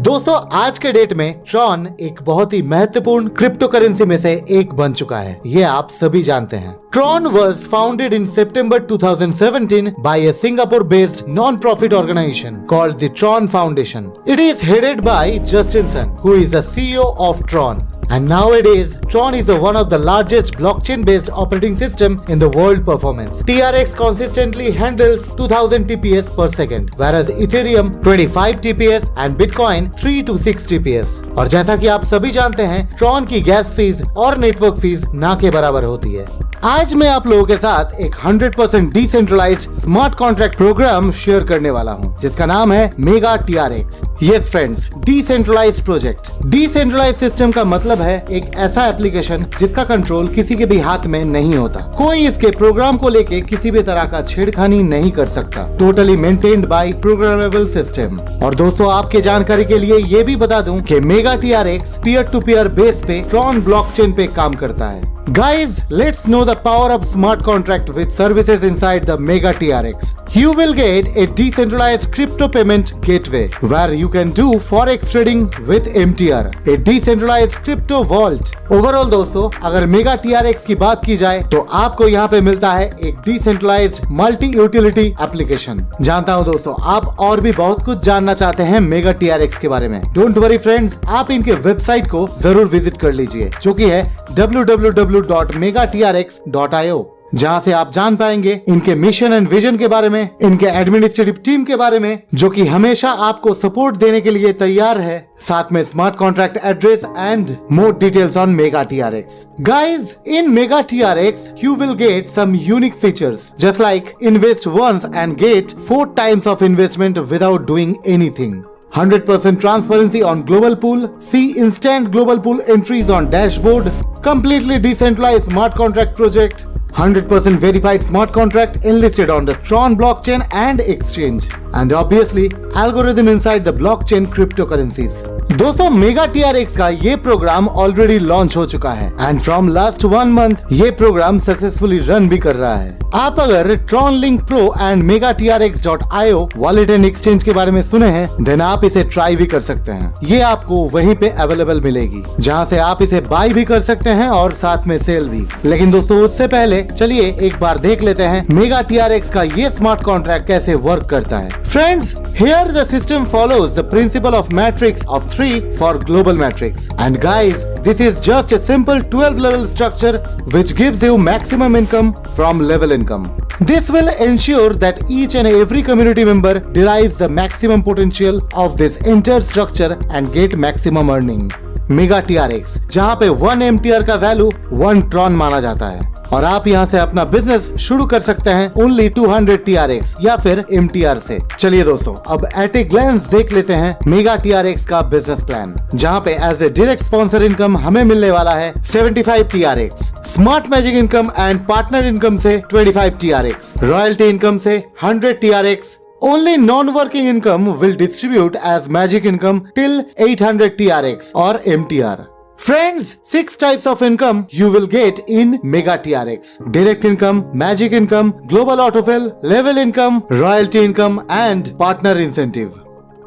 दोस्तों आज के डेट में ट्रॉन एक बहुत ही महत्वपूर्ण क्रिप्टो करेंसी में से एक बन चुका है, ये आप सभी जानते हैं। Tron was founded in September 2017 by a Singapore-based non-profit organization called the Tron Foundation. It is headed by Justin Sun, who is the CEO of Tron. And nowadays, Tron is one of the largest blockchain-based operating system in the world performance. TRX consistently handles 2000 TPS per second, whereas Ethereum 25 TPS and Bitcoin 3 to 6 TPS. और जैसा कि आप सभी जानते हैं, Tron की gas fees और network fees ना के बराबर होती है। आज मैं आप लोगों के साथ एक 100% decentralised smart contract program share करने वाला हूं, जिसका नाम है mega TRX। Yes friends, decentralised project. Decentralised system का मतलब है एक ऐसा एप्लीकेशन जिसका कंट्रोल किसी के भी हाथ में नहीं होता। कोई इसके प्रोग्राम को लेके किसी भी तरह का छेड़खानी नहीं कर सकता। Totally maintained by programmable system. और दोस्तों आपके जानकारी के लिए ये भी बता दूं कि mega TRX peer to peer base पे ट्रॉन ब्लॉकचेन पे काम करता है। Guys, let's know the power of smart contract with services inside the Mega TRX. You will get a decentralized crypto payment gateway where you can do forex trading with MTR, a decentralized crypto vault. Overall दोस्तों, अगर Mega TRX की बात की जाए तो आपको यहाँ पे मिलता है एक decentralized multi utility application. जानता हूँ दोस्तों, आप और भी बहुत कुछ जानना चाहते हैं Mega TRX के बारे में। Don't worry friends, आप इनके वेबसाइट को जरूर विजिट कर लीजिए, जो कि है www.megatrx.io, जहां से आप जान पाएंगे इनके मिशन एंड विजन के बारे में, इनके एडमिनिस्ट्रेटिव टीम के बारे में, जो कि हमेशा आपको सपोर्ट देने के लिए तैयार है, साथ में smart contract address and more details on mega TRX. Guys, in Mega TRX, you will get some unique features, just like invest once and get 4 times of investment without doing anything. 100% transparency on global pool, see instant global pool entries on dashboard, completely decentralized smart contract project, 100% verified smart contract enlisted on the Tron blockchain and exchange, and obviously algorithm inside the blockchain cryptocurrencies. दोस्तों mega TRX का ये programme already launch हो चुका है and from last 1 month ये programme successfully run भी कर रहा है। आप अगर Tron Link Pro and megatrx.io wallet and exchange के बारे में सुने हैं, देन आप इसे ट्राई भी कर सकते हैं। ये आपको वहीं पे अवेलेबल मिलेगी, जहां से आप इसे बाय भी कर सकते हैं और साथ में सेल भी। लेकिन दोस्तों उससे पहले चलिए एक बार देख लेते हैं मेगा TRX का ये स्मार्ट कॉन्ट्रैक्ट कैसे वर्क करता है। Friends, here the system follows the principle of matrix of 3 for global matrix. And guys, this is just a simple 12 level structure which gives you maximum income from level income. This will ensure that each and every community member derives the maximum potential of this entire structure and get maximum earning. Mega TRX, जहाँ पे 1 MTR का value 1 Tron माना जाता है, और आप यहाँ से अपना बिजनेस शुरू कर सकते हैं ओनली 200 TRX या फिर MTR से। चलिए दोस्तों, अब एट ए ग्लैंस देख लेते हैं मेगा TRX का बिजनेस प्लान, जहाँ पे as a direct sponsor income हमें मिलने वाला है 75 TRX, smart magic income and partner income से 25 TRX, रॉयल्टी इनकम से 100 TRX. Only non-working income will distribute as magic income till 800 TRX or MTR. Friends, 6 types of income you will get in Mega TRX: direct income, magic income, global autofill, level income, royalty income and partner incentive.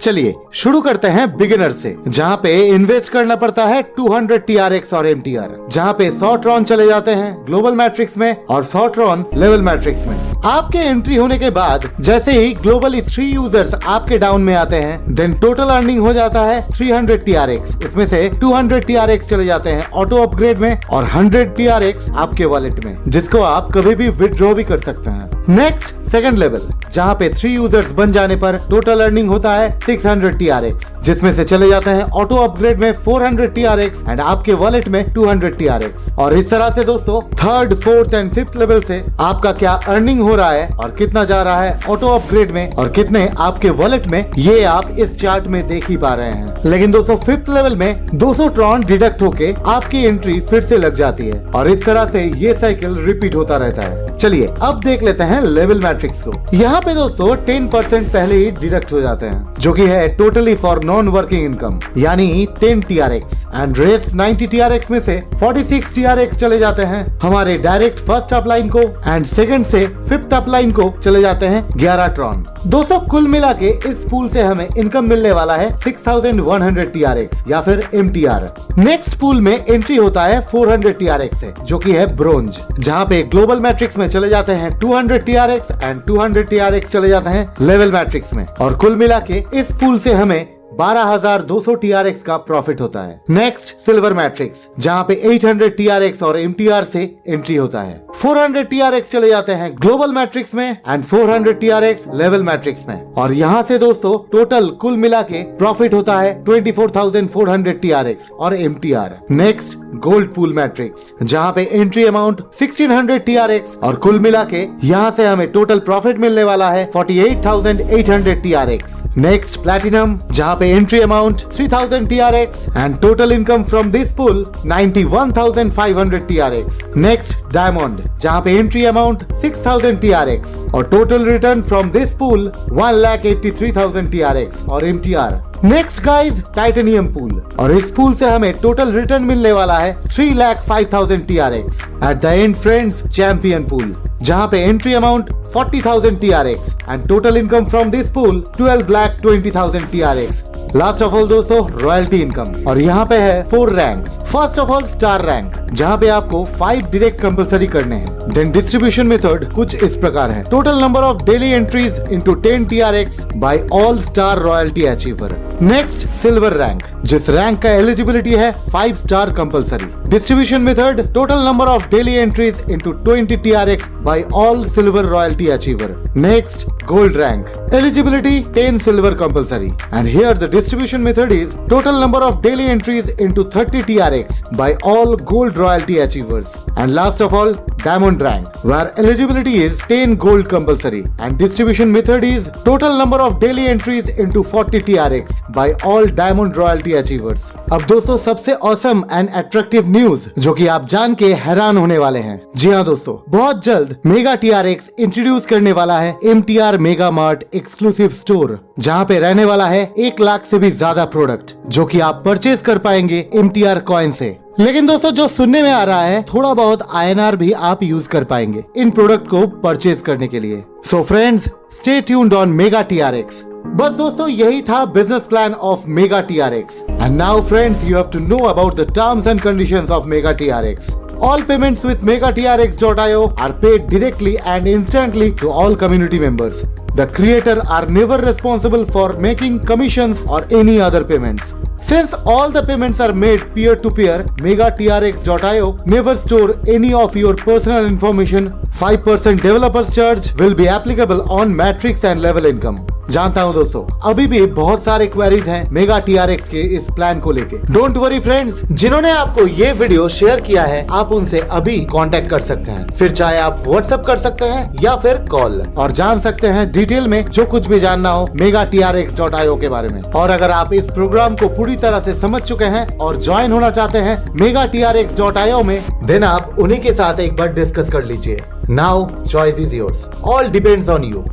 चलिए शुरू करते हैं beginner से, जहाँ पे invest करना पड़ता है 200 TRX और MTR, जहाँ पे 100 ट्रॉन चले जाते हैं ग्लोबल मैट्रिक्स में और 100 ट्रॉन लेवल मैट्रिक्स में। आपके एंट्री होने के बाद जैसे ही ग्लोबली 3 यूजर्स आपके डाउन में आते हैं, देन टोटल अर्निंग हो जाता है 300 TRX। इसमें से 200 TRX चले जाते हैं ऑटो अपग्रेड में और 100 TRX आपके वॉलेट में, जिसको आप कभी भी विथड्रॉ भी कर सकते हैं। नेक्स्ट सेकंड लेवल, जहाँ पे 3 यूजर्स बन जाने पर टोटल अर्निंग होता है 600 TRX, जिसमें से चले जाते हैं ऑटो अपग्रेड में 400 TRX एंड आपके वॉलेट में 200 TRX। और इस तरह से दोस्तों 3rd, 4th and 5th level से आपका क्या अर्निंग हो रहा है और कितना जा रहा है ऑटो अपग्रेड में और कितने आपके वॉलेट में, ये आप इस चार्ट में देख ही पा रहे हैं। लेकिन दोस्तों 5th लेवल में 200 ट्रॉन डिडक्ट होके आपकी एंट्री फिर से लग जाती है और इस तरह से ये साइकिल रिपीट होता रहता है। चलिए अब देख लेते हैं लेवल मैट्रिक्स को। यहाँ पे दोस्तों 10% पहले ही डिडक्ट हो जाते हैं, जो कि है totally for non working income, यानी 10 TRX एंड रेस्ट 90 TRX में से 46 TRX चले जाते हैं हमारे डायरेक्ट फर्स्ट अपलाइन को एंड सेकंड से फिफ्थ अपलाइन को चले जाते हैं 11 ट्रॉन। दोस्तों कुल मिला के इस पूल से हमें इनकम मिलने वाला है 6100 TRX या फिर MTR। नेक्स्ट पूल में एंट्री होता है 400 TRX से, जो कि है ब्रोंज, जहाँ पे ग्लोबल मैट्रिक्स में चले जाते हैं 200 TRX एंड 200 TRX चले जाते हैं लेवल मैट्रिक्स में। और कुल मिला के इस पूल से हमें 12,200 TRX का प्रॉफिट होता है। नेक्स्ट सिल्वर मैट्रिक्स, जहाँ पे 800 TRX और MTR से एंट्री होता है। 400 TRX चले जाते हैं ग्लोबल मैट्रिक्स में एंड 400 TRX लेवल मैट्रिक्स में। और यहाँ से दोस्तों टोटल कुल मिला के प्रॉफिट होता है 24,400 TRX और MTR। Next gold pool matrix, जहाँ पे एंट्री अमाउंट 1600 TRX और कुल मिला के यहाँ से हमें टोटल प्रॉफिट मिलने वाला है 48,800 TRX। नेक्स्ट प्लैटिनम, जहाँ पे entry amount 3000 TRX and total income from this pool 91,500 TRX। Next diamond, जहाँ पे एंट्री अमाउंट 6000 TRX और total return from this pool 1,83,000 TRX और MTR। Next guys titanium pool, और इस पूल से हमें टोटल रिटर्न मिलने वाला है 3,05,000 TRX। At the end friends champion pool, जहाँ पे entry amount 40,000 TRX and total income from this pool 12,20,000 TRX। Last of all दोस्तों रॉयल्टी इनकम, और यहाँ पे है 4 rank. First of all star rank, जहाँ पे आपको 5 डायरेक्ट कंपलसरी करने हैं। देन डिस्ट्रीब्यूशन मेथड कुछ इस प्रकार है। Total number of daily entries into 10 TRX by all star royalty achiever. Next silver rank, जिस रैंक का एलिजिबिलिटी है 5 star compulsory. Distribution method total number of daily entries into 20 TRX by all silver royalty achiever. Next gold rank, eligibility 10 silver compulsory, and here the distribution method is total number of daily entries into 30 TRX by all gold royalty achievers. And last of all diamond rank, where eligibility is 10 gold compulsory and distribution method is total number of daily entries into 40 TRX by all diamond royalty achievers. अब दोस्तों सबसे awesome and attractive news जो कि आप जान के हैरान होने वाले हैं। जी हाँ दोस्तों, बहुत जल्द मेगा TRX इंट्रोड्यूस करने वाला है MTR mega mart exclusive store, जहाँ पे रहने वाला है 1 लाख से भी ज्यादा प्रोडक्ट जो कि आप परचेज कर पाएंगे MTR कॉइन से। लेकिन दोस्तों जो सुनने में आ रहा है थोड़ा बहुत INR भी आप यूज कर पाएंगे इन प्रोडक्ट को परचेज करने के लिए। So friends stay tuned on mega TRX। बस दोस्तों यही था business plan of mega TRX। And now friends you have to know about the terms and conditions of mega TRX। All payments with megatrx.io are paid directly and instantly to all community members. The creator are never responsible for making commissions or any other payments. Since all the payments are made peer-to-peer, megatrx.io never store any of your personal information. 5% developers charge will be applicable on matrix and level income. जानता हूँ दोस्तों अभी भी बहुत सारे queries हैं mega TRX के इस प्लान को लेके। डोंट वरी फ्रेंड्स, जिन्होंने आपको ये वीडियो शेयर किया है आप उनसे अभी कांटेक्ट कर सकते हैं, फिर चाहे आप व्हाट्सएप कर सकते हैं या फिर कॉल, और जान सकते हैं डिटेल में जो कुछ भी जानना हो megatrx.io के बारे में। और अगर आप इस प्रोग्राम को पूरी तरह से समझ चुके हैं और ज्वाइन होना चाहते हैं megatrx.io में, देन आप उन्हीं के साथ एक बार डिस्कस कर लीजिए। Now choice is yours, all depends on you.